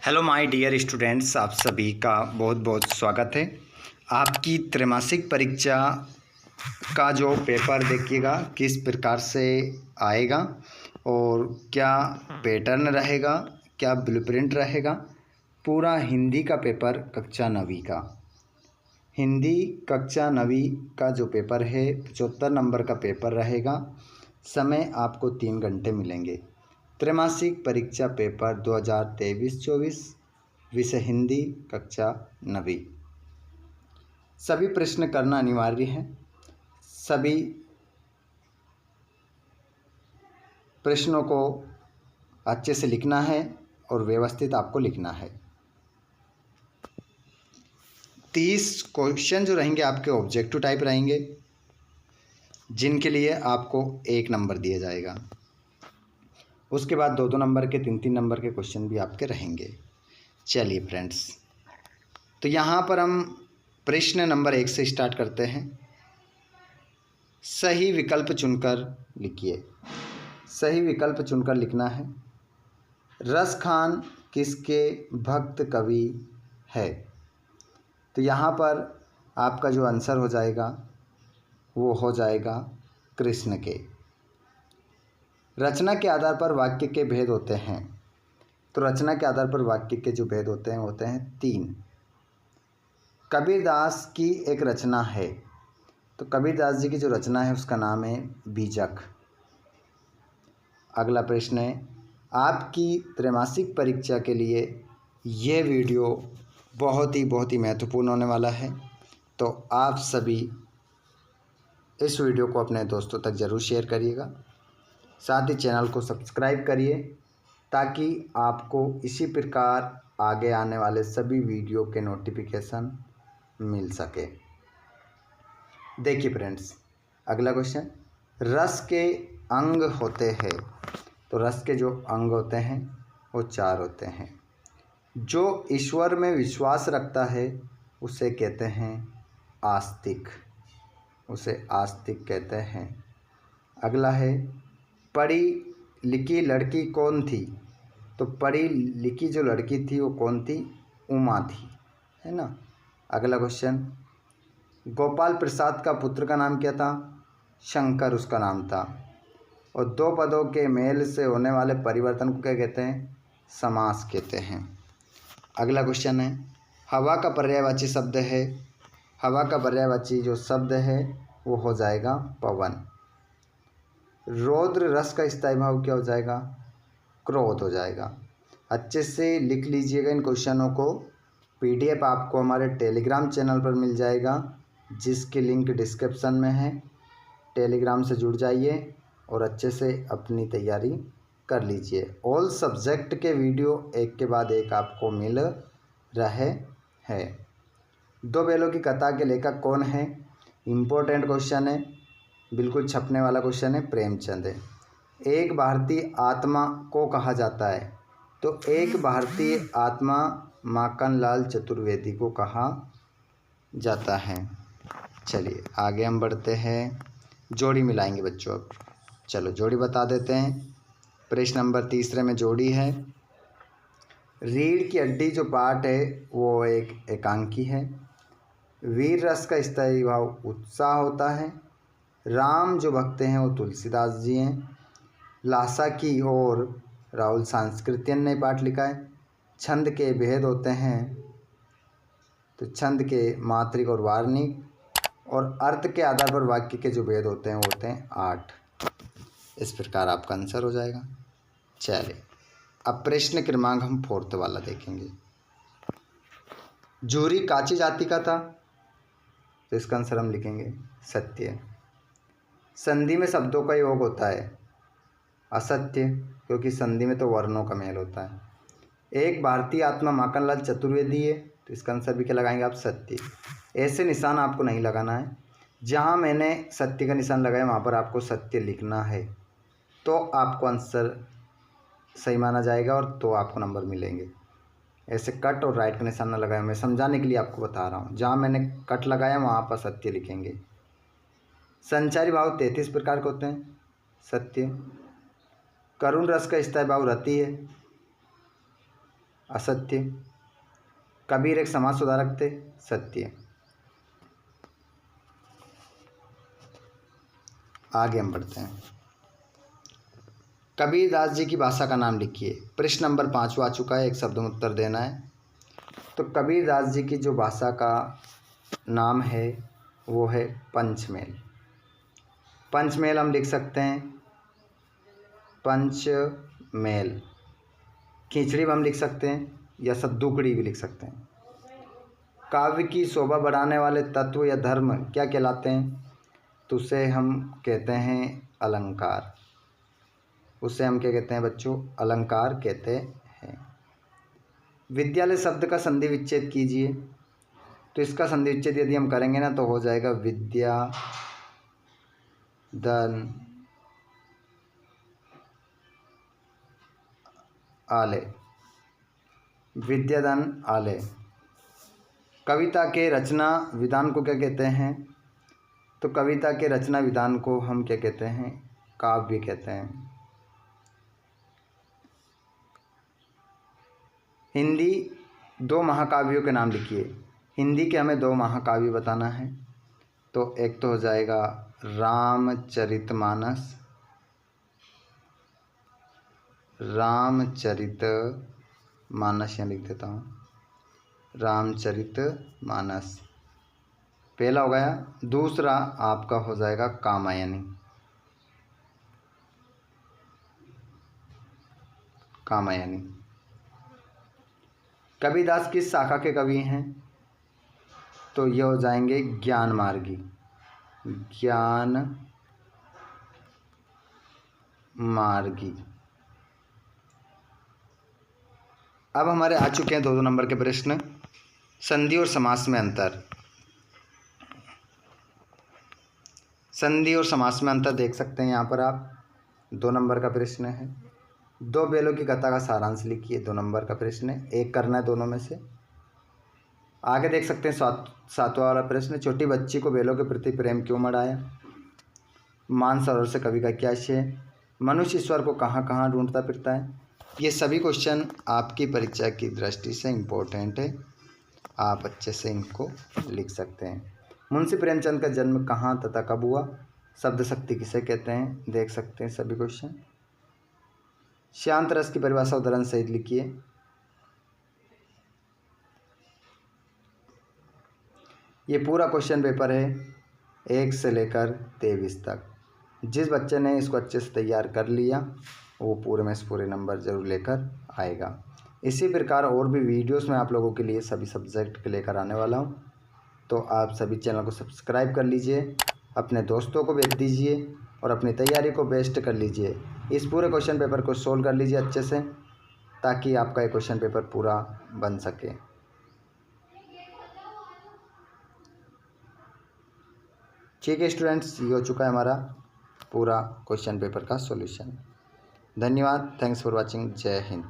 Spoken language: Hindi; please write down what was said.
हेलो माय डियर स्टूडेंट्स, आप सभी का बहुत बहुत स्वागत है। आपकी त्रैमासिक परीक्षा का जो पेपर देखिएगा किस प्रकार से आएगा और क्या पैटर्न रहेगा, क्या ब्लूप्रिंट रहेगा। पूरा हिंदी का पेपर कक्षा 9वीं का, हिंदी कक्षा 9वीं का जो पेपर है 75 नंबर का पेपर रहेगा। समय आपको 3 घंटे मिलेंगे। त्रैमासिक परीक्षा पेपर 2023-24, विषय हिंदी कक्षा 9वीं। सभी प्रश्न करना अनिवार्य है। सभी प्रश्नों को अच्छे से लिखना है और व्यवस्थित आपको लिखना है। 30 क्वेश्चन जो रहेंगे आपके ऑब्जेक्टिव टाइप रहेंगे, जिनके लिए आपको 1 नंबर दिया जाएगा। उसके बाद 2-2 नंबर के, 3-3 नंबर के क्वेश्चन भी आपके रहेंगे। चलिए फ्रेंड्स, तो यहाँ पर हम प्रश्न नंबर 1 से स्टार्ट करते हैं। सही विकल्प चुनकर लिखिए। सही विकल्प चुनकर लिखना है। रस खान किसके भक्त कवि है? तो यहाँ पर आपका जो आंसर हो जाएगा वो हो जाएगा कृष्ण के। रचना के आधार पर वाक्य के भेद होते हैं। तो रचना के आधार पर वाक्य के जो भेद होते हैं 3। कबीरदास की एक रचना है। तो कबीरदास जी की जो रचना है उसका नाम है बीजक। अगला प्रश्न है, आपकी त्रैमासिक परीक्षा के लिए ये वीडियो बहुत ही महत्वपूर्ण होने वाला है। तो आप सभी इस वीडियो को अपने दोस्तों तक ज़रूर शेयर करिएगा। साथ ही चैनल को सब्सक्राइब करिए ताकि आपको इसी प्रकार आगे आने वाले सभी वीडियो के नोटिफिकेशन मिल सके। देखिए फ्रेंड्स, अगला क्वेश्चन, रस के अंग होते हैं। तो रस के जो अंग होते हैं वो 4 होते हैं। जो ईश्वर में विश्वास रखता है उसे कहते हैं आस्तिक, उसे आस्तिक कहते हैं। अगला है, पढ़ी लिखी लड़की कौन थी? तो पढ़ी लिखी जो लड़की थी वो कौन थी? उमा थी, है ना। अगला क्वेश्चन, गोपाल प्रसाद का पुत्र का नाम क्या था? शंकर उसका नाम था। और 2 पदों के मेल से होने वाले परिवर्तन को क्या कहते हैं? समास कहते हैं। अगला क्वेश्चन है, हवा का पर्यायवाची शब्द है। हवा का पर्यायवाची जो शब्द है वो हो जाएगा पवन। रौद्र रस का स्थायी भाव क्या हो जाएगा? क्रोध हो जाएगा। अच्छे से लिख लीजिएगा इन क्वेश्चनों को। PDF आपको हमारे टेलीग्राम चैनल पर मिल जाएगा, जिसकी लिंक डिस्क्रिप्शन में है। टेलीग्राम से जुड़ जाइए और अच्छे से अपनी तैयारी कर लीजिए। ऑल सब्जेक्ट के वीडियो एक के बाद एक आपको मिल रहे हैं। 2 बैलों की कथा के लेखक कौन है? इम्पोर्टेंट क्वेश्चन है, बिल्कुल छपने वाला क्वेश्चन है, प्रेमचंद है। एक भारतीय आत्मा को कहा जाता है। तो एक भारतीय आत्मा माखनलाल चतुर्वेदी को कहा जाता है। चलिए आगे हम बढ़ते हैं। जोड़ी मिलाएंगे बच्चों। अब चलो जोड़ी बता देते हैं। प्रश्न नंबर 3 में जोड़ी है। रीढ़ की हड्डी जो पार्ट है वो एक एकांकी है। वीर रस का स्थायी भाव उत्साह होता है। राम जो भक्त हैं वो तुलसीदास जी हैं। लासा की और राहुल सांस्कृतियन ने पाठ लिखा है। छंद के भेद होते हैं। तो छंद के मात्रिक और वार्णिक, और अर्थ के आधार पर वाक्य के जो भेद होते हैं वो होते हैं 8। इस प्रकार आपका आंसर हो जाएगा। चलिए अब प्रश्न क्रमांक हम 4th वाला देखेंगे। जूरी काची जाति का था। तो इसका आंसर हम लिखेंगे सत्य। संधि में शब्दों का योग होता है असत्य, क्योंकि संधि में तो वर्णों का मेल होता है। एक भारतीय आत्मा माखनलाल चतुर्वेदी है। तो इसका आंसर भी क्या लगाएंगे आप? सत्य। ऐसे निशान आपको नहीं लगाना है। जहाँ मैंने सत्य का निशान लगाया वहाँ पर आपको सत्य लिखना है, तो आपको आंसर सही माना जाएगा और तो आपको नंबर मिलेंगे। ऐसे कट और राइट का निशान न लगाया, मैं समझाने के लिए आपको बता रहा हूँ। जहाँ मैंने कट लगाया वहाँ पर सत्य लिखेंगे। संचारी भाव 33 प्रकार के होते हैं। सत्य। करुण रस का स्थायी भाव रति है। असत्य। कबीर एक समाज सुधारक थे, सत्य। आगे हम बढ़ते हैं। कबीरदास जी की भाषा का नाम लिखिए। प्रश्न नंबर 5 आ चुका है, एक शब्द में उत्तर देना है। तो कबीरदास जी की जो भाषा का नाम है वो है पंचमेल। पंचमेल हम लिख सकते हैं पंचमेल। खिचड़ी भी हम लिख सकते हैं या सद्दुकड़ी भी लिख सकते हैं। काव्य की शोभा बढ़ाने वाले तत्व या धर्म क्या कहलाते हैं? तो उसे हम कहते हैं अलंकार। उसे हम क्या कहते हैं बच्चों? अलंकार कहते हैं। विद्यालय शब्द का संधि विच्छेद कीजिए। तो इसका संधि विच्छेद यदि हम करेंगे ना तो हो जाएगा विद्या धन आलय। विद्याधन आलय। कविता के रचना विधान को क्या कहते हैं? तो कविता के रचना विधान को हम क्या कहते हैं? काव्य कहते हैं। हिंदी 2 महाकाव्यों के नाम लिखिए। हिंदी के हमें 2 महाकाव्य बताना है। तो एक तो हो जाएगा रामचरितमानस। रामचरितमानस यहाँ लिख देता हूँ, रामचरितमानस पहला हो गया। दूसरा आपका हो जाएगा कामायनी। कामायनी। कबीरदास किस शाखा के कवि हैं? तो ये हो जाएंगे ज्ञान मार्गी। ज्ञान मार्गी। अब हमारे आ चुके हैं 2 नंबर के प्रश्न। संधि और समास में अंतर। संधि और समास में अंतर देख सकते हैं यहाँ पर आप। 2 नंबर का प्रश्न है। 2 बेलों की कथा का सारांश लिखिए। 2 नंबर का प्रश्न है, एक करना है दोनों में से। आगे देख सकते हैं 7वां वाला प्रश्न, छोटी बच्ची को बेलों के प्रति प्रेम क्यों मढ़ाया? मानसरोवर से कवि का क्या आशय? मनुष्य ईश्वर को कहाँ कहाँ ढूंढता फिरता है? ये सभी क्वेश्चन आपकी परीक्षा की दृष्टि से इम्पोर्टेंट है, आप अच्छे से इनको लिख सकते हैं। मुंशी प्रेमचंद का जन्म कहाँ तथा कब हुआ? शब्द शक्ति किसे कहते हैं? देख सकते हैं सभी क्वेश्चन। शांत रस की परिभाषा उदाहरण सहित लिखिए। ये पूरा क्वेश्चन पेपर है 1 से लेकर 23 तक। जिस बच्चे ने इसको अच्छे से तैयार कर लिया वो पूरे में से पूरे नंबर ज़रूर लेकर आएगा। इसी प्रकार और भी वीडियोस मैं आप लोगों के लिए सभी सब्जेक्ट के लेकर आने वाला हूँ। तो आप सभी चैनल को सब्सक्राइब कर लीजिए, अपने दोस्तों को भेज दीजिए और अपनी तैयारी को बेस्ट कर लीजिए। इस पूरे क्वेश्चन पेपर को सोल्व कर लीजिए अच्छे से, ताकि आपका ये क्वेश्चन पेपर पूरा बन सके। ठीक है स्टूडेंट्स, ये हो चुका है हमारा पूरा क्वेश्चन पेपर का सॉल्यूशन। धन्यवाद। Thanks for watching. जय हिंद।